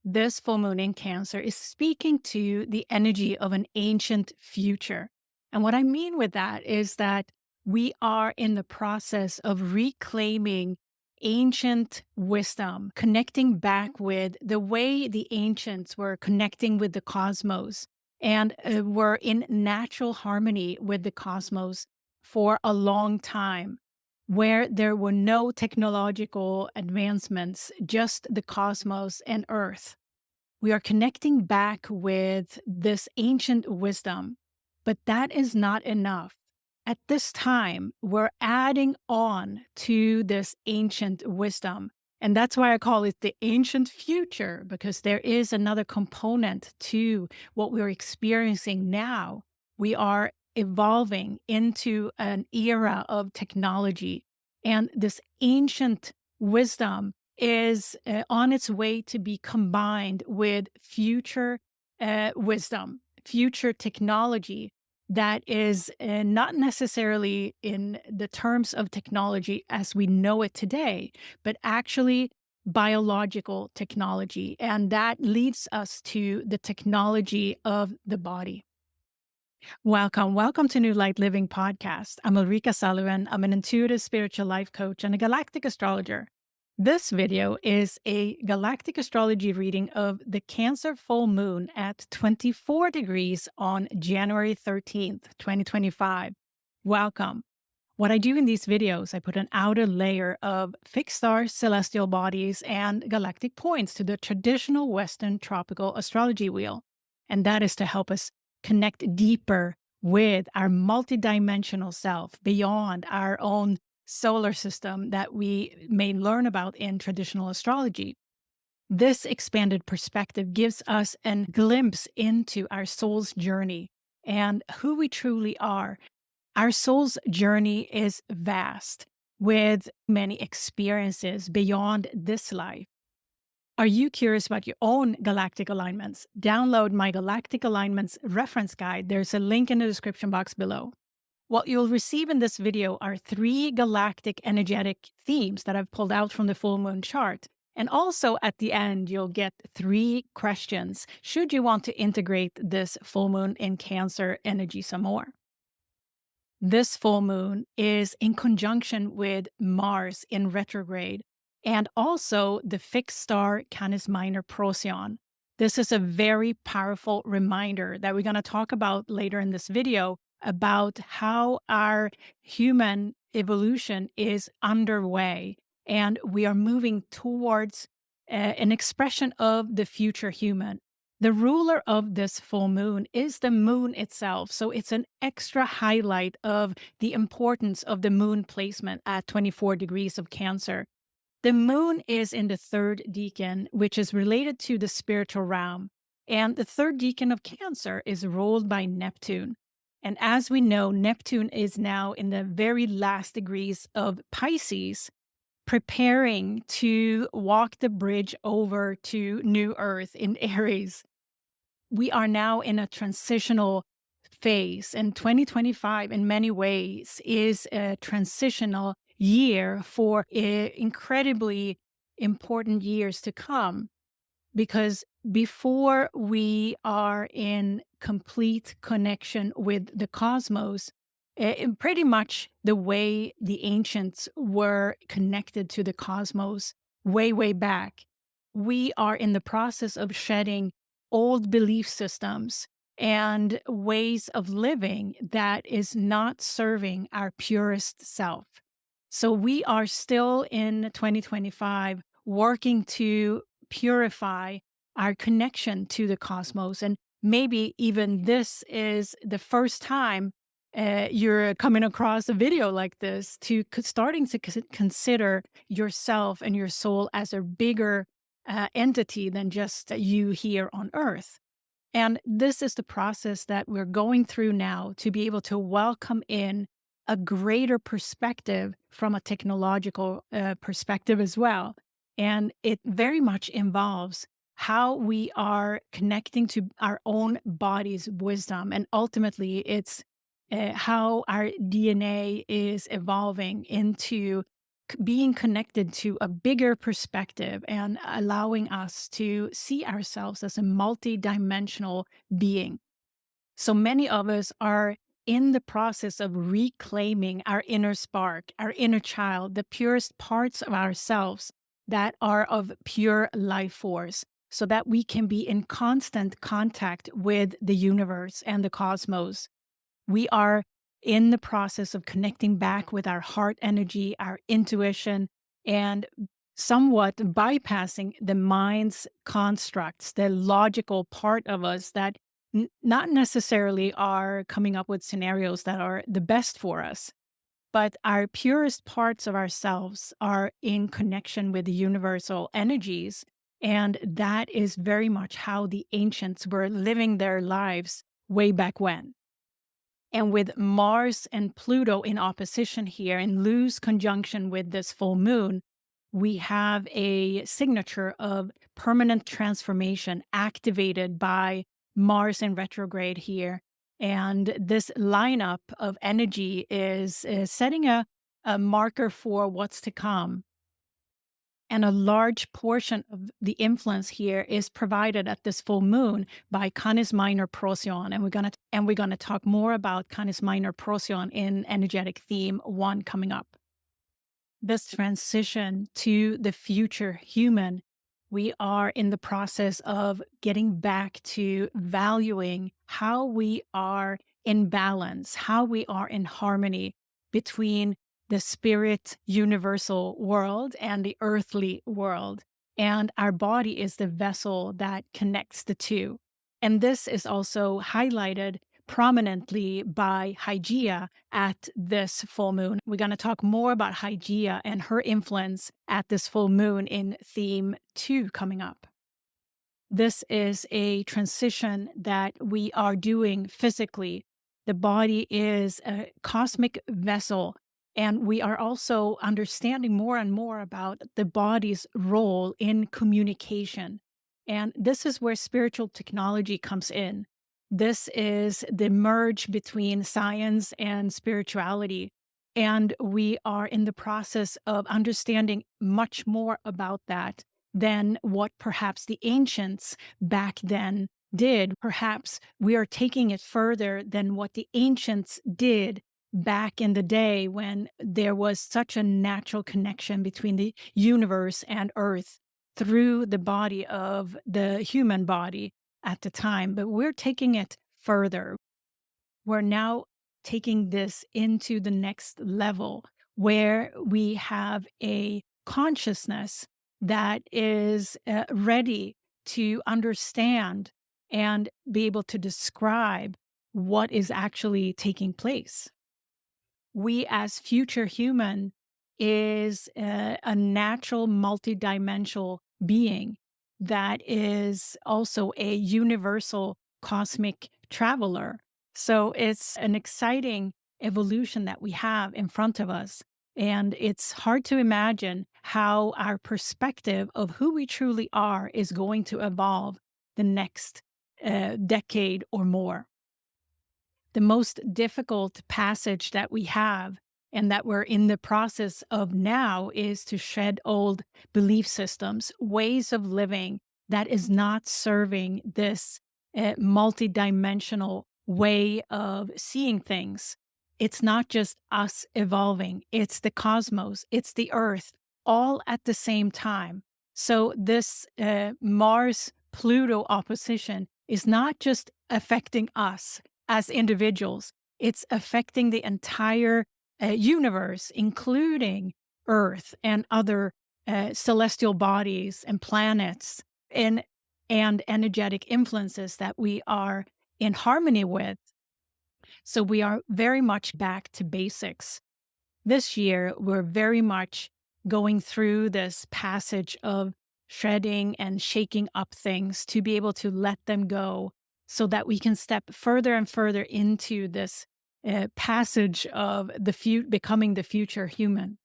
this full moon in Cancer is speaking to the energy of an ancient future. And what I mean with that is that we are in the process of reclaiming ancient wisdom, connecting back with the way the ancients were connecting with the cosmos and were in natural harmony with the cosmos for a long time, where there were no technological advancements, just the cosmos and Earth. We are connecting back with this ancient wisdom, but that is not enough. At this time, we're adding on to this ancient wisdom. And that's why I call it the ancient future, because there is another component to what we're experiencing now. We are evolving into an era of technology, and this ancient wisdom is on its way to be combined with future wisdom, future technology that is not necessarily in the terms of technology as we know it today, but actually biological technology. And that leads us to the technology of the body. Welcome to New Light Living Podcast. I'm Ulrika Sullivan. I'm an intuitive spiritual life coach and a galactic astrologer. This video is a galactic astrology reading of the Cancer full moon at 24 degrees on January 13th, 2025. Welcome. What I do in these videos, I put an outer layer of fixed stars, celestial bodies, and galactic points to the traditional Western tropical astrology wheel. And that is to help us connect deeper with our multidimensional self beyond our own solar system that we may learn about in traditional astrology. This expanded perspective gives us a glimpse into our soul's journey and who we truly are. Our soul's journey is vast, with many experiences beyond this life. Are you curious about your own galactic alignments? Download my Galactic Alignments reference guide. There's a link in the description box below. What you'll receive in this video are 3 galactic energetic themes that I've pulled out from the full moon chart. And also at the end, you'll get 3 questions should you want to integrate this full moon in Cancer energy some more. This full moon is in conjunction with Mars in retrograde and also the fixed star Canis Minor-Procyon. This is a very powerful reminder that we're going to talk about later in this video about how our human evolution is underway and we are moving towards an expression of the future human. The ruler of this full moon is the moon itself. So it's an extra highlight of the importance of the moon placement at 24 degrees of Cancer. The moon is in the 3rd decan, which is related to the spiritual realm. And the 3rd decan of Cancer is ruled by Neptune. And as we know, Neptune is now in the very last degrees of Pisces, preparing to walk the bridge over to New Earth in Eris. We are now in a transitional phase, and 2025 in many ways is a transitional year for incredibly important years to come, because before we are in complete connection with the cosmos, pretty much the way the ancients were connected to the cosmos way back, we are in the process of shedding old belief systems and ways of living that is not serving our purest self. So we are still in 2025 working to purify our connection to the cosmos. And maybe even this is the first time you're coming across a video like this to starting to consider yourself and your soul as a bigger entity than just you here on Earth. And this is the process that we're going through now to be able to welcome in a greater perspective from a technological perspective as well. And it very much involves how we are connecting to our own body's wisdom. And ultimately, it's how our DNA is evolving into being connected to a bigger perspective and allowing us to see ourselves as a multidimensional being. So many of us are in the process of reclaiming our inner spark, our inner child, the purest parts of ourselves that are of pure life force, so that we can be in constant contact with the universe and the cosmos. We are in the process of connecting back with our heart energy, our intuition, and somewhat bypassing the mind's constructs, the logical part of us that not necessarily are coming up with scenarios that are the best for us. But our purest parts of ourselves are in connection with the universal energies. And that is very much how the ancients were living their lives way back when. And with Mars and Pluto in opposition here, in loose conjunction with this full moon, we have a signature of permanent transformation activated by Mars in retrograde here. And this lineup of energy is setting a marker for what's to come. And a large portion of the influence here is provided at this full moon by Canis Minor-Procyon. And we're gonna talk more about Canis Minor-Procyon in energetic theme 1 coming up. This transition to the future human, we are in the process of getting back to valuing how we are in balance, how we are in harmony between the spirit universal world and the earthly world. And our body is the vessel that connects the two. And this is also highlighted prominently by Hygeia at this full moon. We're going to talk more about Hygeia and her influence at this full moon in theme 2 coming up. This is a transition that we are doing physically. The body is a cosmic vessel, and we are also understanding more and more about the body's role in communication. And this is where spiritual technology comes in. This is the merge between science and spirituality. And we are in the process of understanding much more about that than what perhaps the ancients back then did. Perhaps we are taking it further than what the ancients did back in the day when there was such a natural connection between the universe and Earth through the body of the human body at the time. But we're taking it further. We're now taking this into the next level where we have a consciousness that is ready to understand and be able to describe what is actually taking place. We as future human is a natural multidimensional being that is also a universal cosmic traveler. So it's an exciting evolution that we have in front of us. And it's hard to imagine how our perspective of who we truly are is going to evolve the next decade or more. The most difficult passage that we have and that we're in the process of now is to shed old belief systems, ways of living that is not serving this multidimensional way of seeing things. It's not just us evolving, it's the cosmos, it's the earth, all at the same time. So this Mars Pluto opposition is not just affecting us as individuals, it's affecting the entire universe, including Earth and other celestial bodies and planets and energetic influences that we are in harmony with. So we are very much back to basics. This year, we're very much going through this passage of shredding and shaking up things to be able to let them go so that we can step further and further into this passage of becoming the future human.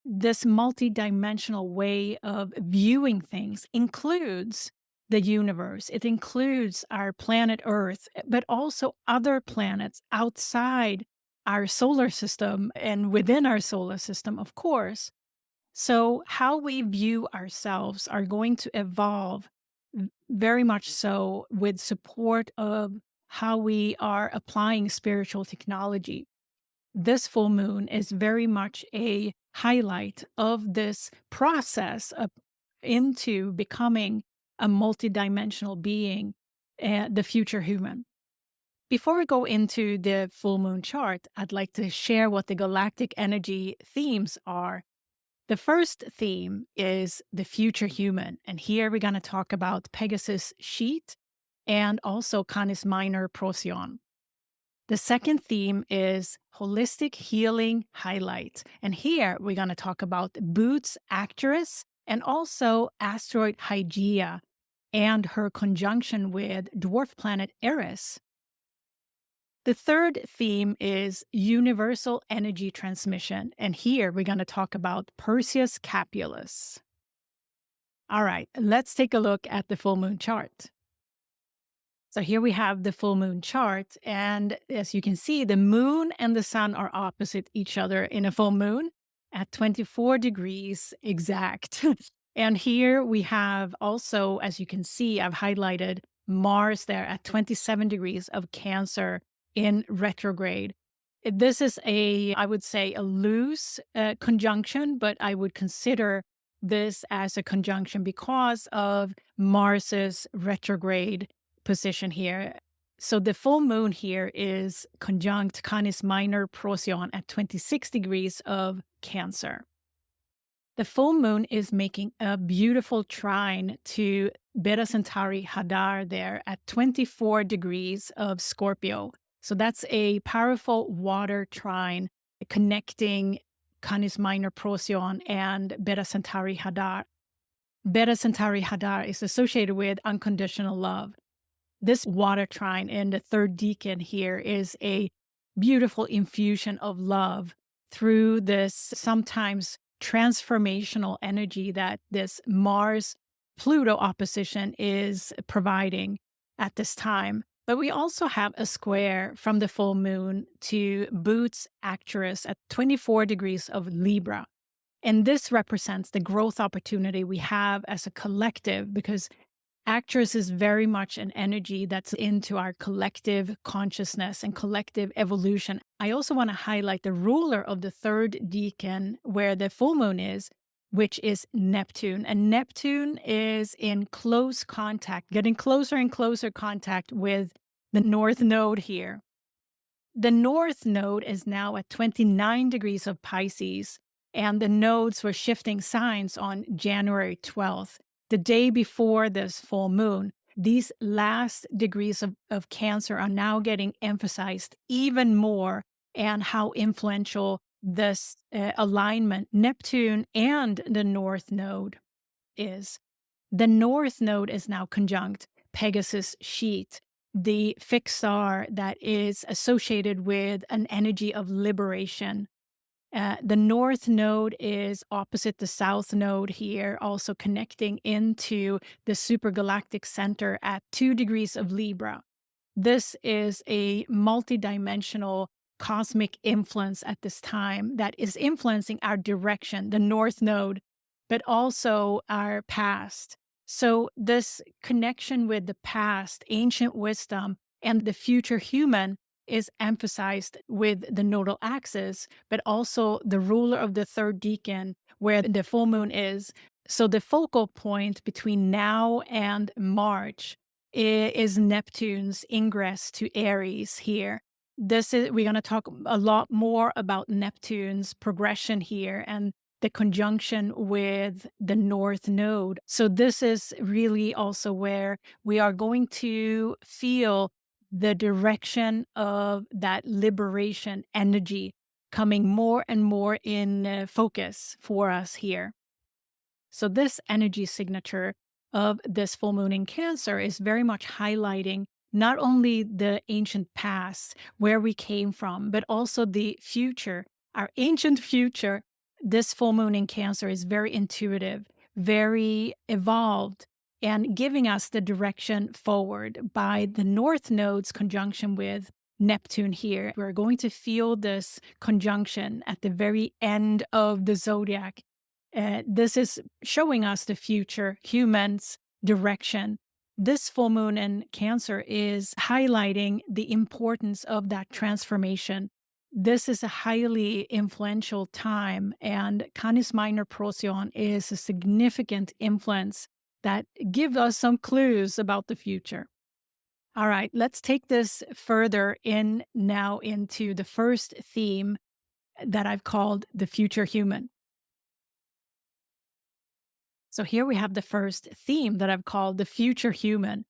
This multidimensional way of viewing things includes the universe. It includes our planet Earth, but also other planets outside our solar system and within our solar system, of course. So, how we view ourselves are going to evolve very much so with support of how we are applying spiritual technology. This full moon is very much a highlight of this process of into becoming a multidimensional being, the future human. Before we go into the full moon chart, I'd like to share what the galactic energy themes are. The first theme is the future human. And here we're going to talk about Pegasus-Scheat and also Canis Minor-Procyon. The second theme is holistic healing highlight. And here we're going to talk about Bootes-Arcturus and also asteroid Hygeia and her conjunction with dwarf planet Eris. The third theme is universal energy transmission. And here we're going to talk about Perseus-Capulus. All right, let's take a look at the full moon chart. So here we have the full moon chart. And as you can see, the moon and the sun are opposite each other in a full moon at 24 degrees exact. And here we have also, as you can see, I've highlighted Mars there at 27 degrees of Cancer in retrograde. This is I would say, a loose conjunction, but I would consider this as a conjunction because of Mars's retrograde position here. So the full moon here is conjunct Canis Minor-Procyon at 26 degrees of Cancer. The full moon is making a beautiful trine to Beta-Centauri Hadar there at 24 degrees of Scorpio. So that's a powerful water trine connecting Canis Minor-Procyon and Beta-Centauri Hadar. Beta-Centauri Hadar is associated with unconditional love. This water trine in the third decan here is a beautiful infusion of love through this sometimes transformational energy that this Mars-Pluto opposition is providing at this time. But we also have a square from the full moon to Bootes-Arcturus at 24 degrees of Libra. And this represents the growth opportunity we have as a collective, because Actress is very much an energy that's into our collective consciousness and collective evolution. I also want to highlight the ruler of the third decan where the full moon is, which is Neptune. And Neptune is in close contact, getting closer and closer contact with the North Node here. The North Node is now at 29 degrees of Pisces, and the nodes were shifting signs on January 12th. The day before this full moon, these last degrees of Cancer are now getting emphasized even more, and how influential this alignment, Neptune and the North Node, is. The North Node is now conjunct Pegasus-Scheat, the fixed star that is associated with an energy of liberation. The North Node is opposite the South Node here, also connecting into the supergalactic center at 2 degrees of Libra. This is a multidimensional cosmic influence at this time that is influencing our direction, the North Node, but also our past. So this connection with the past, ancient wisdom, and the future human is emphasized with the nodal axis, but also the ruler of the third decan where the full moon is. So the focal point between now and March is Neptune's ingress to Eris here. We're going to talk a lot more about Neptune's progression here and the conjunction with the North Node. So this is really also where we are going to feel the direction of that liberation energy coming more and more in focus for us here. So this energy signature of this full moon in Cancer is very much highlighting not only the ancient past, where we came from, but also the future, our ancient future. This full moon in Cancer is very intuitive, very evolved, and giving us the direction forward by the North Node's conjunction with Neptune here. We're going to feel this conjunction at the very end of the zodiac. This is showing us the future, humans' direction. This full moon in Cancer is highlighting the importance of that transformation. This is a highly influential time, and Canis Minor-Procyon is a significant influence that gives us some clues about the future. All right, let's take this further in now into the first theme that I've called the future human. So here we have the first theme that I've called the future human.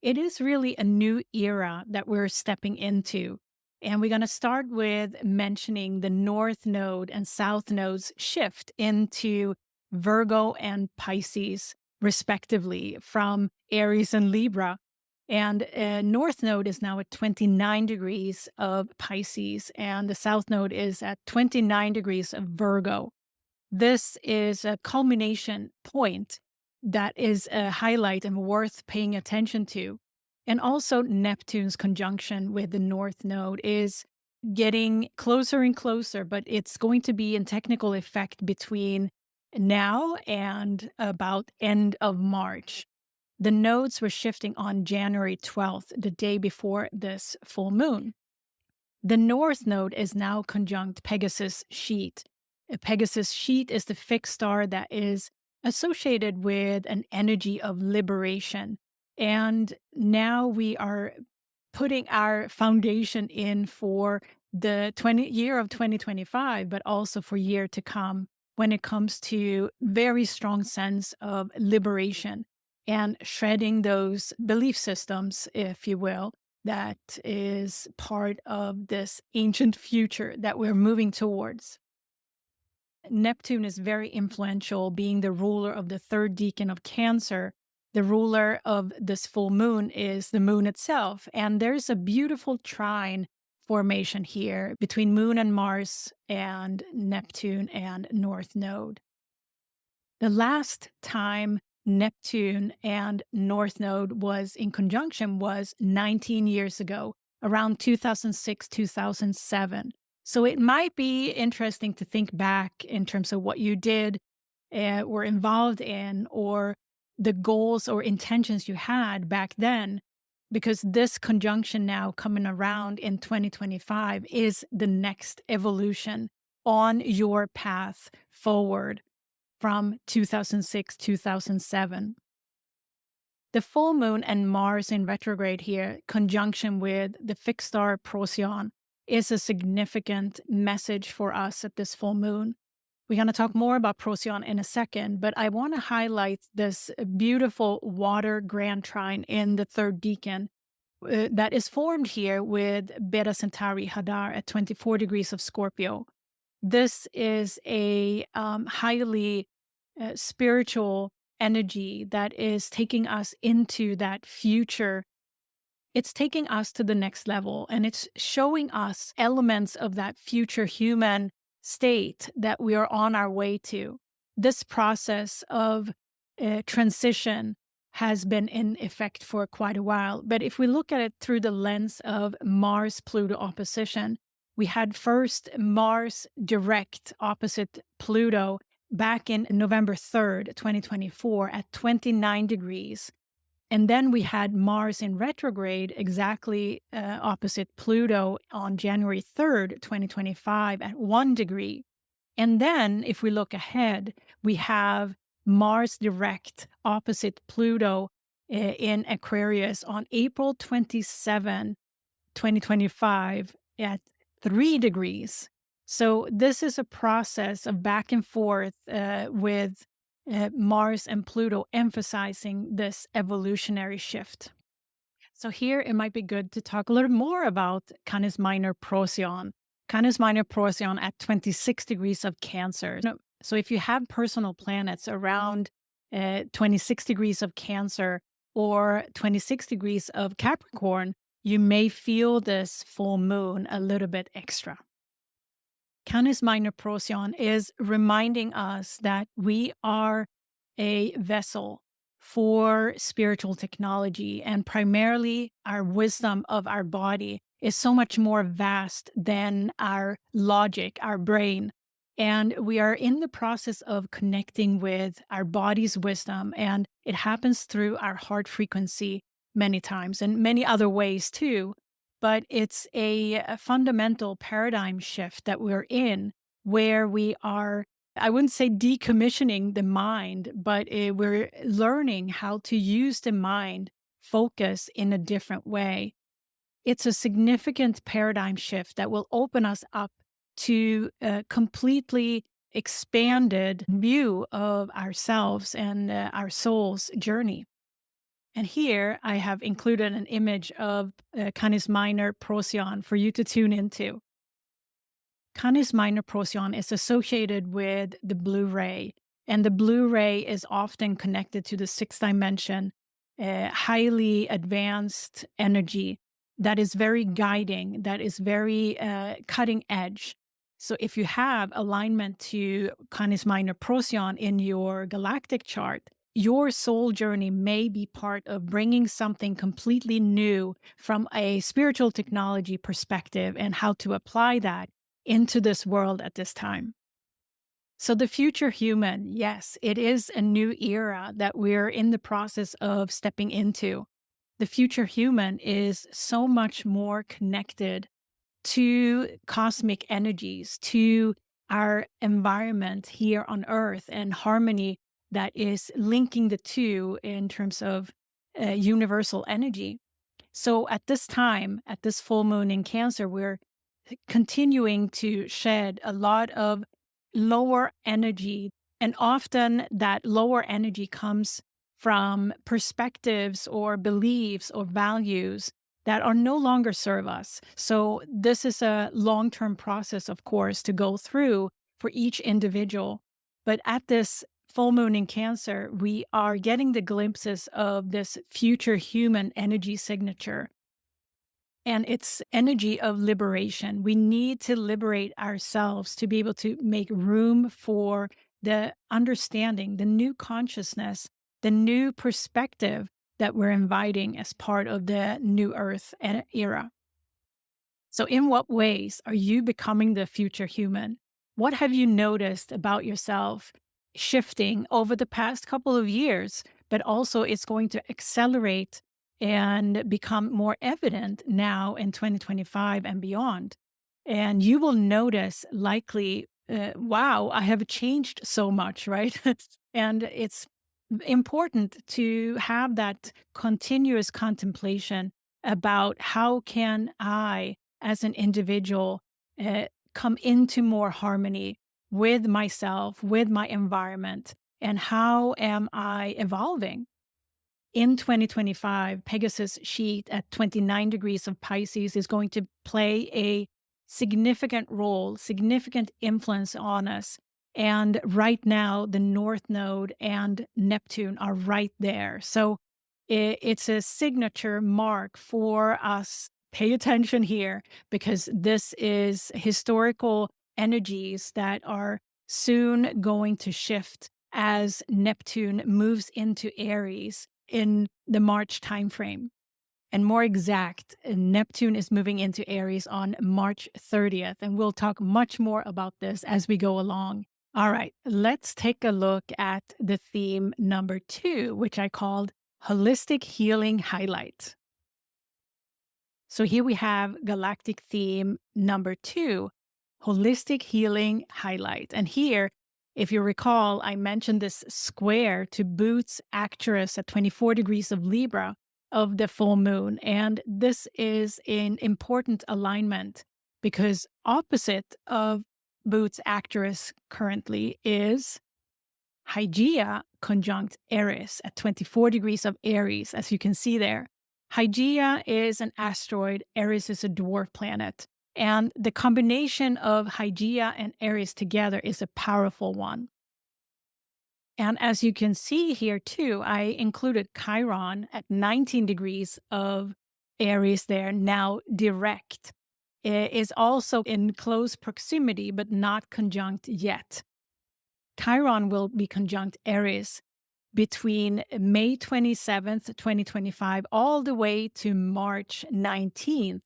It is really a new era that we're stepping into. And we're going to start with mentioning the North Node and South Node's shift into Virgo and Pisces, respectively, from Aries and Libra. And North Node is now at 29 degrees of Pisces, and the South Node is at 29 degrees of Virgo. This is a culmination point that is a highlight and worth paying attention to. And also, Neptune's conjunction with the North Node is getting closer and closer, but it's going to be in technical effect between now and about end of March. The nodes were shifting on January 12th, the day before this full moon. The North Node is now conjunct Pegasus-Scheat. Pegasus-Scheat is the fixed star that is associated with an energy of liberation. And now we are putting our foundation in for the year of 2025, but also for year to come when it comes to very strong sense of liberation and shredding those belief systems, if you will, that is part of this ancient future that we're moving towards. Neptune is very influential, being the ruler of the third decan of Cancer. The ruler of this full moon is the moon itself. And there's a beautiful trine formation here between Moon and Mars and Neptune and North Node. The last time Neptune and North Node was in conjunction was 19 years ago, around 2006, 2007. So it might be interesting to think back in terms of what you did, were involved in, or the goals or intentions you had back then, because this conjunction now coming around in 2025 is the next evolution on your path forward from 2006, 2007. The full moon and Mars in retrograde here, conjunction with the fixed star Procyon, is a significant message for us at this full moon. We're going to talk more about Procyon in a second, but I want to highlight this beautiful water grand trine in the third decan that is formed here with Beta-Centauri Hadar at 24 degrees of Scorpio. This is a highly spiritual energy that is taking us into that future. It's taking us to the next level, and it's showing us elements of that future human state that we are on our way to. This process of transition has been in effect for quite a while. But if we look at it through the lens of Mars-Pluto opposition, we had first Mars direct opposite Pluto back in November 3rd, 2024 at 29 degrees. And then we had Mars in retrograde exactly opposite Pluto on January 3rd, 2025 at 1 degree. And then if we look ahead, we have Mars direct opposite Pluto in Aquarius on April 27, 2025 at 3 degrees. So this is a process of back and forth with Mars and Pluto emphasizing this evolutionary shift. So here it might be good to talk a little more about Canis Minor-Procyon. Canis Minor-Procyon at 26 degrees of Cancer. So if you have personal planets around 26 degrees of Cancer or 26 degrees of Capricorn, you may feel this full moon a little bit extra. Canis Minor-Procyon is reminding us that we are a vessel for spiritual technology, and primarily our wisdom of our body is so much more vast than our logic, our brain. And we are in the process of connecting with our body's wisdom, and it happens through our heart frequency many times and many other ways too. But it's a fundamental paradigm shift that we're in where we are, I wouldn't say decommissioning the mind, but we're learning how to use the mind focus in a different way. It's a significant paradigm shift that will open us up to a completely expanded view of ourselves and our soul's journey. And here I have included an image of Canis Minor-Procyon for you to tune into. Canis Minor-Procyon is associated with the blue ray, and the blue ray is often connected to the sixth dimension, highly advanced energy that is very guiding, that is very cutting edge. So, if you have alignment to Canis Minor-Procyon in your galactic chart, your soul journey may be part of bringing something completely new from a spiritual technology perspective and how to apply that into this world at this time. So, the future human, yes, it is a new era that we're in the process of stepping into. The future human is so much more connected to cosmic energies, to our environment here on Earth, and harmony that is linking the two in terms of universal energy. So, at this time, at this full moon in Cancer, we're continuing to shed a lot of lower energy. And often that lower energy comes from perspectives or beliefs or values that are no longer serve us. So this is a long-term process, of course, to go through for each individual. But at this full moon in Cancer, we are getting the glimpses of this future human energy signature, and it's energy of liberation. We need to liberate ourselves to be able to make room for the understanding, the new consciousness, the new perspective that we're inviting as part of the new earth era. So, in what ways are you becoming the future human? What have you noticed about yourself shifting over the past couple of years? But also, it's going to accelerate and become more evident now in 2025 and beyond. And you will notice likely, wow, I have changed so much, right? And it's important to have that continuous contemplation about how can I, as an individual, come into more harmony with myself, with my environment, and how am I evolving? In 2025, Pegasus-Scheat at 29 degrees of Pisces is going to play a significant role, significant influence on us. And right now, the North Node and Neptune are right there. So it's a signature mark for us. Pay attention here because this is historical energies that are soon going to shift as Neptune moves into Aries in the March timeframe. And more exact, Neptune is moving into Aries on March 30th. And we'll talk much more about this as we go along. All right, let's take a look at the theme number 2, which I called Holistic Healing Highlight. So here we have galactic theme number 2, Holistic Healing Highlight. And here, if you recall, I mentioned this square to Bootes-Arcturus at 24 degrees of Libra of the full moon. And this is an important alignment because opposite of Bootes-Arcturus currently is Hygeia conjunct Eris at 24 degrees of Aries, as you can see there. Hygeia is an asteroid, Eris is a dwarf planet. And the combination of Hygeia and Eris together is a powerful one. And as you can see here too, I included Chiron at 19 degrees of Aries there, now direct. It is also in close proximity, but not conjunct yet. Chiron will be conjunct Eris between May 27th, 2025, all the way to March 19th,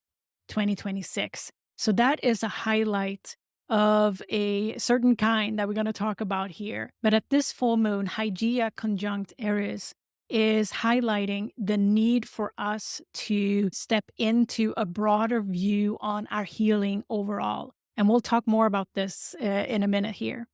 2026. So that is a highlight of a certain kind that we're going to talk about here. But at this full moon, Hygeia conjunct Eris is highlighting the need for us to step into a broader view on our healing overall. And we'll talk more about this in a minute here.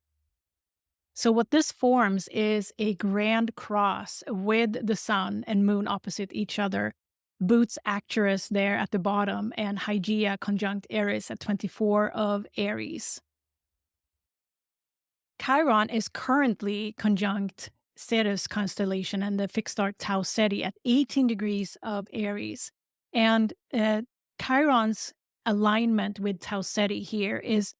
So what this forms is a grand cross with the sun and moon opposite each other. Bootes-Arcturus there at the bottom and Hygeia conjunct Eris at 24 of Aries. Chiron is currently conjunct Ceres constellation and the fixed star Tau Ceti at 18 degrees of Aries. And Chiron's alignment with Tau Ceti here is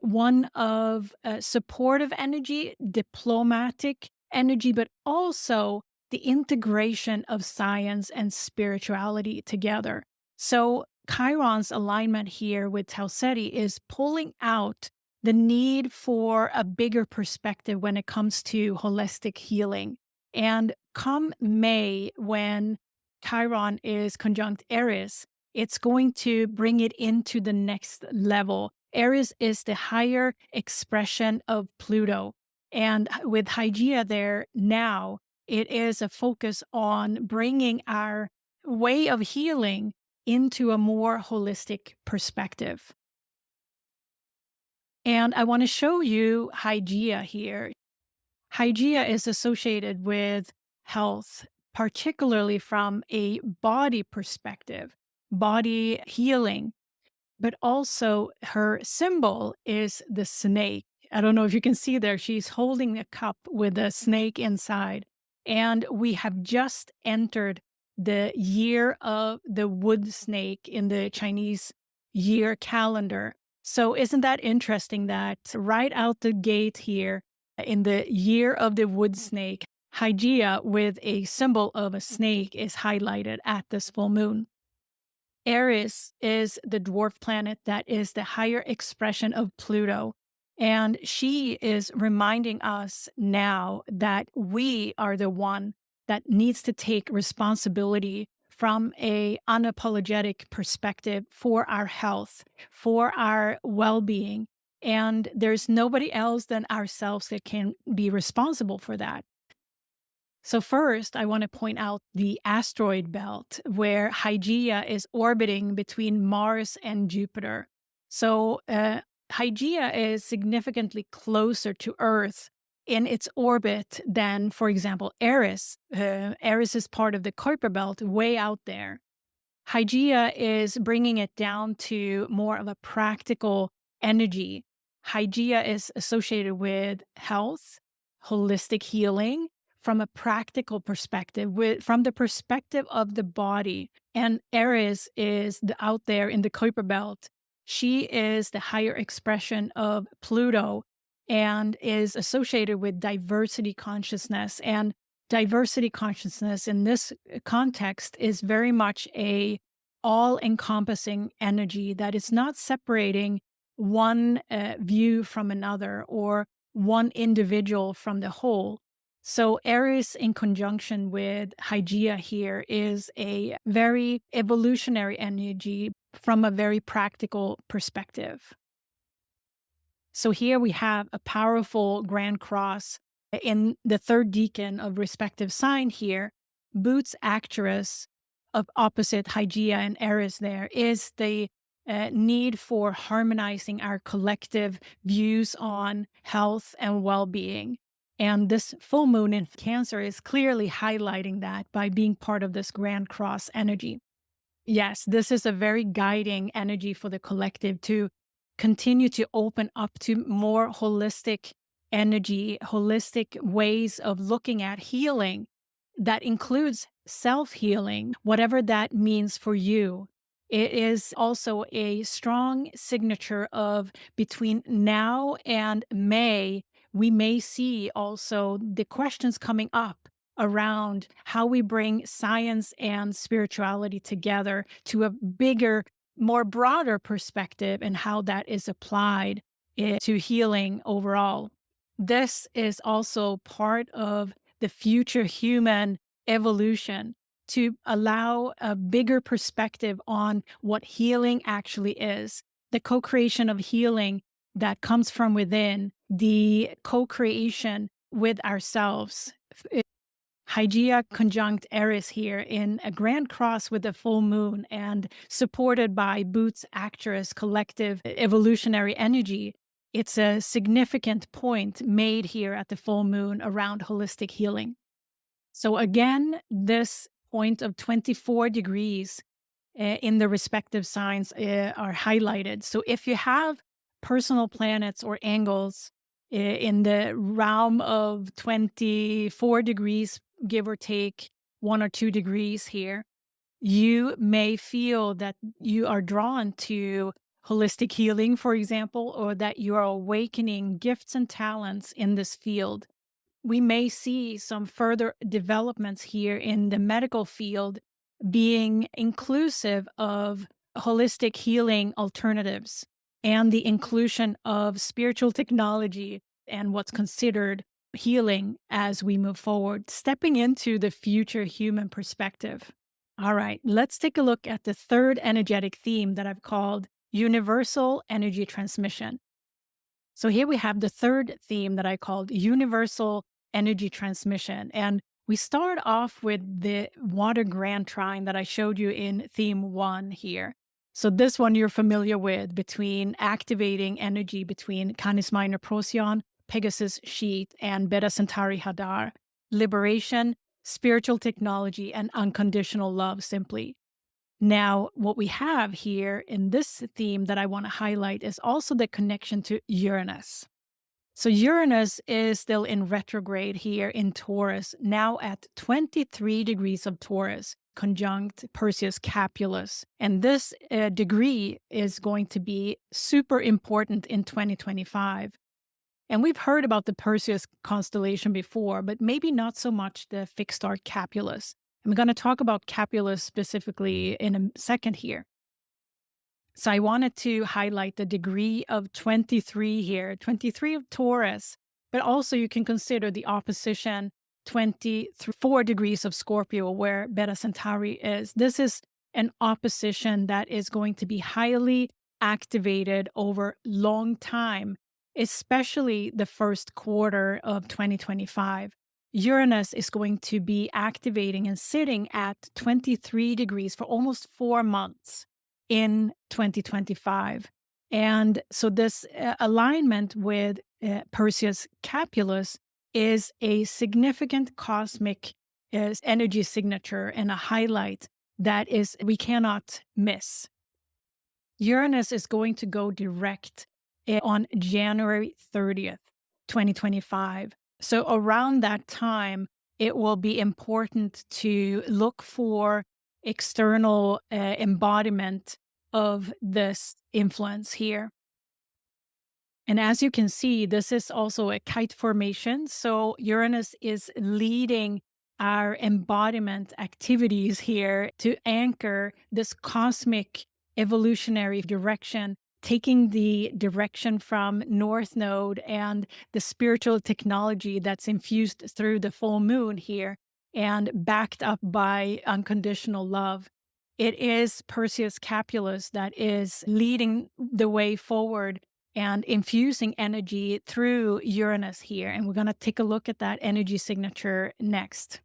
one of supportive energy, diplomatic energy, but also the integration of science and spirituality together. So Chiron's alignment here with Tau Ceti is pulling out the need for a bigger perspective when it comes to holistic healing. And come May, when Chiron is conjunct Eris, it's going to bring it into the next level. Eris is the higher expression of Pluto. And with Hygeia there now, it is a focus on bringing our way of healing into a more holistic perspective. And I want to show you Hygeia here. Hygeia is associated with health, particularly from a body perspective, body healing, but also her symbol is the snake. I don't know if you can see there, she's holding a cup with a snake inside. And we have just entered the year of the wood snake in the Chinese year calendar. So isn't that interesting that right out the gate here in the year of the wood snake, Hygeia with a symbol of a snake is highlighted at this full moon. Eris is the dwarf planet that is the higher expression of Pluto. And she is reminding us now that we are the one that needs to take responsibility from a unapologetic perspective for our health, for our well-being. And there's nobody else than ourselves that can be responsible for that. So first, I want to point out the asteroid belt where Hygeia is orbiting between Mars and Jupiter. So Hygeia is significantly closer to Earth in its orbit than, for example, Eris. Eris is part of the Kuiper belt way out there. Hygeia is bringing it down to more of a practical energy. Hygeia is associated with health, holistic healing, from a practical perspective, from the perspective of the body. And Eris is out there in the Kuiper belt. She is the higher expression of Pluto and is associated with diversity consciousness. And diversity consciousness in this context is very much a all-encompassing energy that is not separating one view from another or one individual from the whole. So Eris in conjunction with Hygeia here is a very evolutionary energy from a very practical perspective. So here we have a powerful grand cross in the third decan of respective sign here. Bootes-Arcturus of opposite Hygeia and Eris there is the need for harmonizing our collective views on health and well-being. And this full moon in Cancer is clearly highlighting that by being part of this grand cross energy. Yes, this is a very guiding energy for the collective to continue to open up to more holistic energy, holistic ways of looking at healing that includes self-healing, whatever that means for you. It is also a strong signature of between now and May, we may see also the questions coming up around how we bring science and spirituality together to a bigger, more broader perspective and how that is applied to healing overall. This is also part of the future human evolution to allow a bigger perspective on what healing actually is. The co-creation of healing that comes from within, the co-creation with ourselves. Hygeia conjunct Eris here in a grand cross with the full moon and supported by Bootes-Arcturus collective evolutionary energy. It's a significant point made here at the full moon around holistic healing. So again, this point of 24 degrees in the respective signs are highlighted. So if you have personal planets or angles in the realm of 24 degrees, give or take 1 or 2 degrees here, you may feel that you are drawn to holistic healing, for example, or that you are awakening gifts and talents in this field. We may see some further developments here in the medical field being inclusive of holistic healing alternatives and the inclusion of spiritual technology and what's considered healing as we move forward, stepping into the future human perspective. All right, let's take a look at the third energetic theme that I've called universal energy transmission. So here we have the third theme that I called universal energy transmission. And we start off with the water grand trine that I showed you in theme 1 here. So this one you're familiar with, between activating energy between Canis Minor-Procyon, Pegasus-Scheat, and Beta-Centauri Hadar. Liberation, spiritual technology, and unconditional love simply. Now, what we have here in this theme that I want to highlight is also the connection to Uranus. So Uranus is still in retrograde here in Taurus, now at 23 degrees of Taurus, conjunct Perseus-Capulus. And this degree is going to be super important in 2025. And we've heard about the Perseus constellation before, but maybe not so much the fixed star Capulus. I'm going to talk about Capulus specifically in a second here. So I wanted to highlight the degree of 23 here, 23 of Taurus, but also you can consider the opposition 24 degrees of Scorpio where Beta-Centauri is. This is an opposition that is going to be highly activated over long time, especially the first quarter of 2025. Uranus is going to be activating and sitting at 23 degrees for almost 4 months in 2025. And so this alignment with Perseus-Capulus is a significant cosmic energy signature and a highlight that is we cannot miss. Uranus is going to go direct on January 30th, 2025. So around that time, it will be important to look for external embodiment of this influence here. And as you can see, this is also a kite formation. So Uranus is leading our embodiment activities here to anchor this cosmic evolutionary direction, taking the direction from North Node and the spiritual technology that's infused through the full moon here and backed up by unconditional love. It is Perseus-Capulus that is leading the way forward and infusing energy through Uranus here. And we're going to take a look at that energy signature next.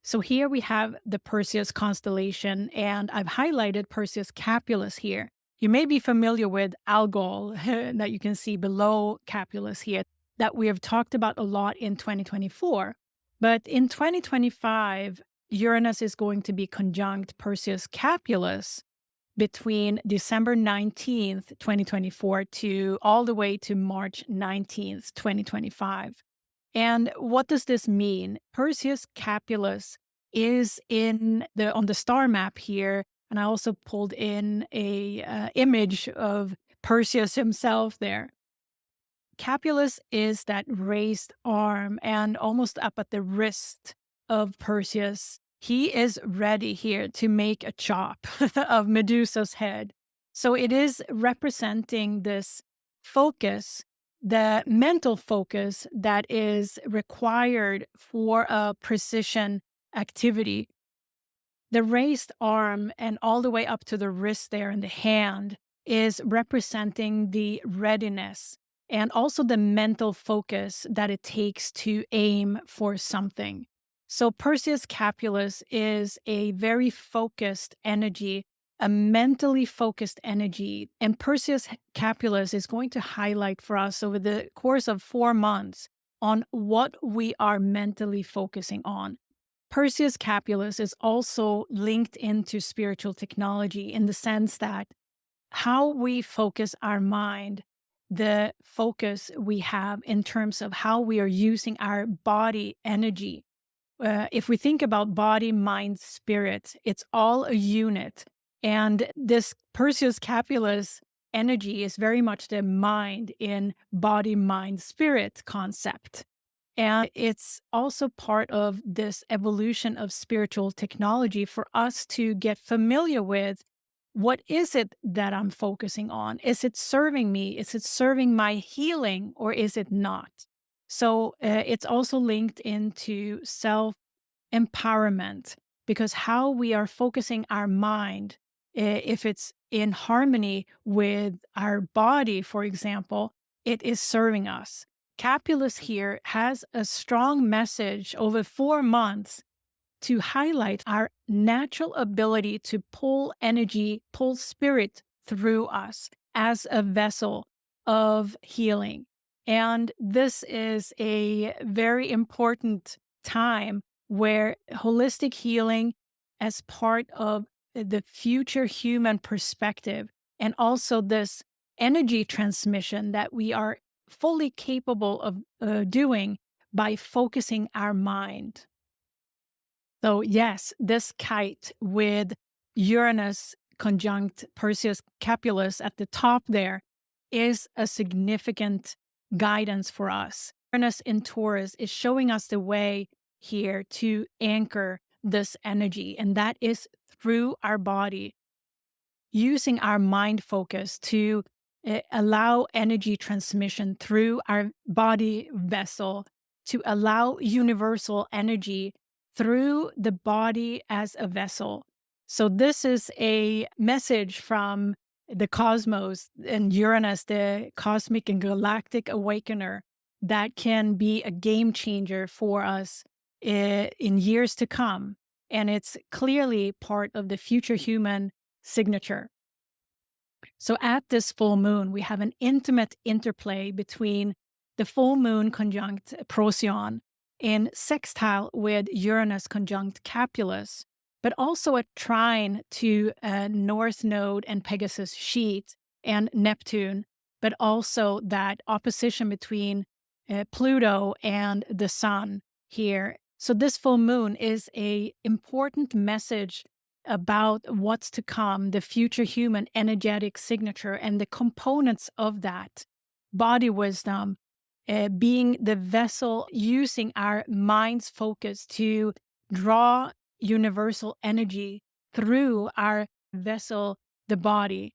So here we have the Perseus constellation, and I've highlighted Perseus-Capulus here. You may be familiar with Algol that you can see below Capulus here, that we have talked about a lot in 2024. But in 2025, Uranus is going to be conjunct Perseus-Capulus between December 19th, 2024 to all the way to March 19th, 2025. And what does this mean? Perseus-Capulus is on the star map here, and I also pulled in a image of Perseus himself there. Capulus is that raised arm and almost up at the wrist of Perseus. He is ready here to make a chop of Medusa's head. So it is representing this focus, the mental focus that is required for a precision activity. The raised arm and all the way up to the wrist there in the hand is representing the readiness and also the mental focus that it takes to aim for something. So Perseus-Capulus is a very focused energy, a mentally focused energy. And Perseus-Capulus is going to highlight for us over the course of 4 months on what we are mentally focusing on. Perseus-Capulus is also linked into spiritual technology in the sense that how we focus our mind, the focus we have in terms of how we are using our body energy. If we think about body, mind, spirit, it's all a unit. And this Perseus-Capulus energy is very much the mind in body, mind, spirit concept. And it's also part of this evolution of spiritual technology for us to get familiar with what is it that I'm focusing on? Is it serving me? Is it serving my healing or is it not? So it's also linked into self empowerment because how we are focusing our mind, if it's in harmony with our body, for example, it is serving us. Capulus here has a strong message over 4 months to highlight our natural ability to pull energy, pull spirit through us as a vessel of healing. And this is a very important time where holistic healing, as part of the future human perspective, and also this energy transmission that we are fully capable of doing by focusing our mind. So, yes, this kite with Uranus conjunct Perseus-Capulus at the top there is a significant guidance for us. Uranus in Taurus is showing us the way here to anchor this energy, and that is through our body, using our mind focus to allow energy transmission through our body vessel, to allow universal energy through the body as a vessel. So, this is a message from the cosmos and Uranus, the cosmic and galactic awakener, that can be a game changer for us in years to come. And it's clearly part of the future human signature. So at this full moon, we have an intimate interplay between the full moon conjunct Procyon in sextile with Uranus conjunct Capulus, but also a trine to North Node and Pegasus-Scheat and Neptune, but also that opposition between Pluto and the Sun here. So this full moon is a important message about what's to come, the future human energetic signature and the components of that. Body wisdom, being the vessel, using our mind's focus to draw universal energy through our vessel, the body.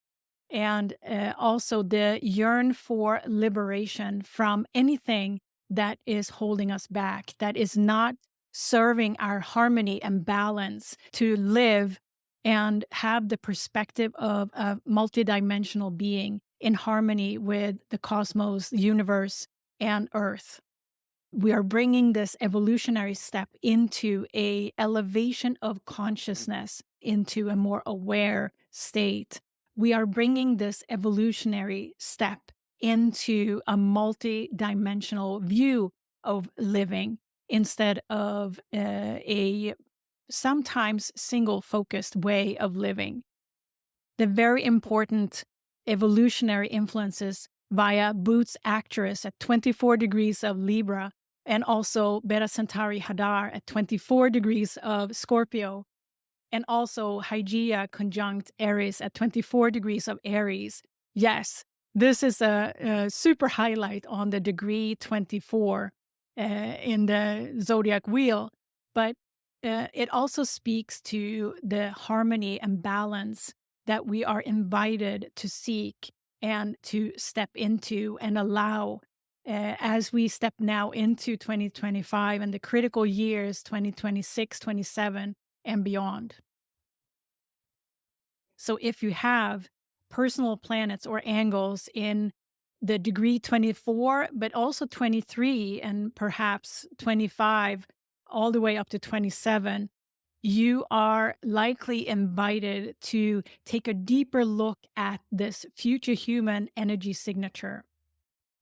And also the yearn for liberation from anything that is holding us back, that is not serving our harmony and balance to live and have the perspective of a multidimensional being in harmony with the cosmos, the universe, and Earth. We are bringing this evolutionary step into a elevation of consciousness, into a more aware state. We are bringing this evolutionary step into a multi-dimensional view of living instead of a sometimes single focused way of living. The very important evolutionary influences via Bootes-Arcturus at 24 degrees of Libra, and also Beta-Centauri Hadar at 24 degrees of Scorpio, and also Hygeia conjunct Eris at 24 degrees of Aries. Yes, this is a super highlight on the degree 24 in the zodiac wheel, but it also speaks to the harmony and balance that we are invited to seek and to step into and allow as we step now into 2025 and the critical years 2026, 27, and beyond. So if you have personal planets or angles in the degree 24, but also 23 and perhaps 25, all the way up to 27, you are likely invited to take a deeper look at this future human energy signature,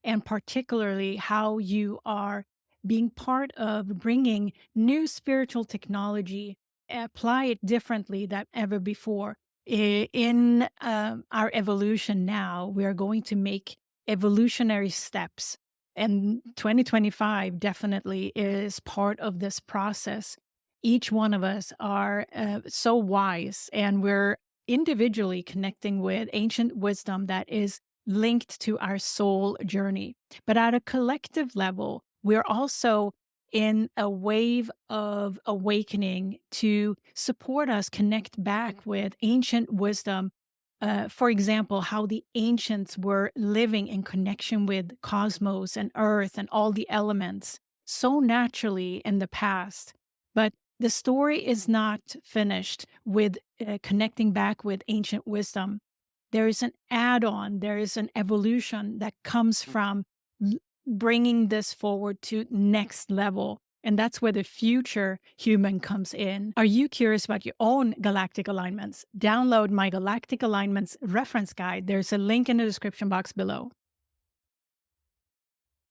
and particularly how you are being part of bringing new spiritual technology, apply it differently than ever before. In our evolution now, we are going to make evolutionary steps. And 2025 definitely is part of this process. Each one of us are so wise, and we're individually connecting with ancient wisdom that is linked to our soul journey. But at a collective level, we're also in a wave of awakening to support us connect back with ancient wisdom. For example, how the ancients were living in connection with cosmos and earth and all the elements so naturally in the past. But the story is not finished with connecting back with ancient wisdom. There is an add-on, there is an evolution that comes from bringing this forward to next level. And that's where the future human comes in. Are you curious about your own galactic alignments? Download my Galactic Alignments reference guide. There's a link in the description box below.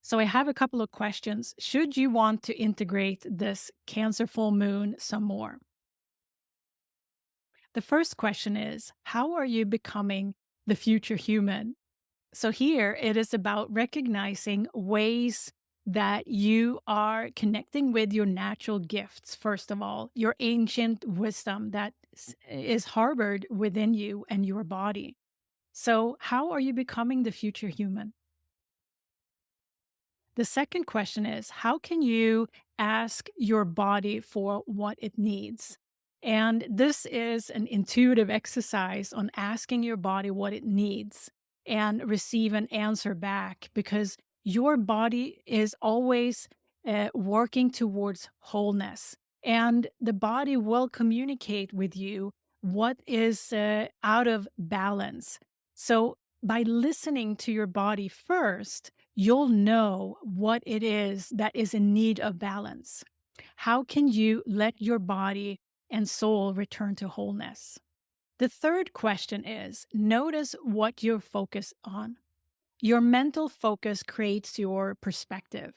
So I have a couple of questions. Should you want to integrate this Cancer full moon some more? The first question is, how are you becoming the future human? So here it is about recognizing ways that you are connecting with your natural gifts, first of all, your ancient wisdom that is harbored within you and your body. So, how are you becoming the future human? The second question is, how can you ask your body for what it needs? And this is an intuitive exercise on asking your body what it needs and receive an answer back, because your body is always working towards wholeness. And the body will communicate with you what is out of balance. So, by listening to your body first, you'll know what it is that is in need of balance. How can you let your body and soul return to wholeness? The third question is, notice what you're focused on. Your mental focus creates your perspective.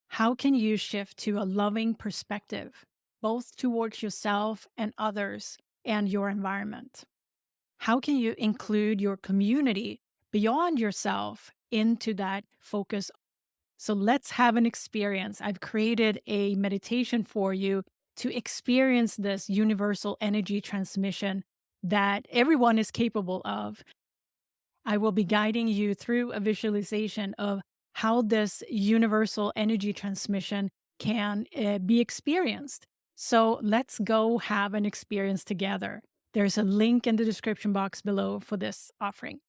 How can you shift to a loving perspective, both towards yourself and others and your environment? How can you include your community beyond yourself into that focus? So let's have an experience. I've created a meditation for you to experience this universal energy transmission that everyone is capable of. I will be guiding you through a visualization of how this universal energy transmission can be experienced. So let's go have an experience together. There's a link in the description box below for this offering.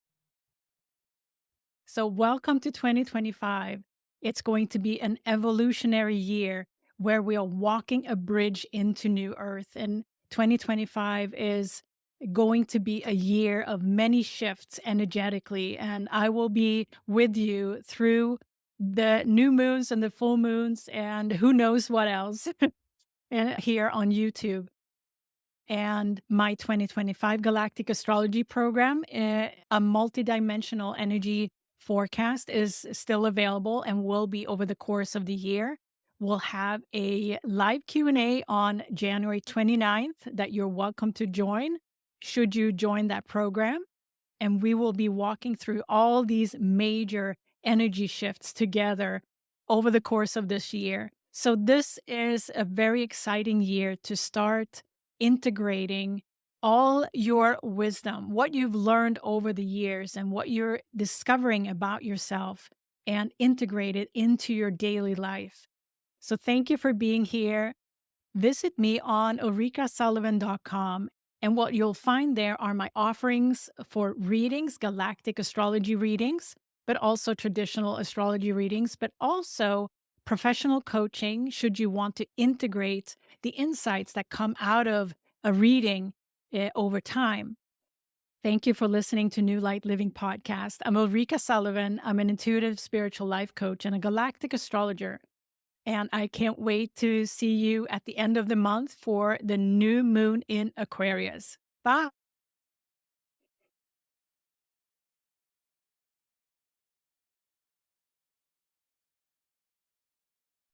So, welcome to 2025. It's going to be an evolutionary year where we are walking a bridge into new earth. And 2025 is going to be a year of many shifts energetically. And I will be with you through the new moons and the full moons and who knows what else and here on YouTube. And my 2025 Galactic Astrology program, a multidimensional energy forecast, is still available and will be over the course of the year. We'll have a live Q&A on January 29th that you're welcome to join, should you join that program. And we will be walking through all these major energy shifts together over the course of this year. So this is a very exciting year to start integrating all your wisdom, what you've learned over the years and what you're discovering about yourself, and integrate it into your daily life. So thank you for being here. Visit me on ulrikasullivan.com, and what you'll find there are my offerings for readings, galactic astrology readings, but also traditional astrology readings, but also professional coaching should you want to integrate the insights that come out of a reading over time. Thank you for listening to New Light Living Podcast. I'm Ulrika Sullivan. I'm an intuitive spiritual life coach and a galactic astrologer. And I can't wait to see you at the end of the month for the new moon in Aquarius. Bye.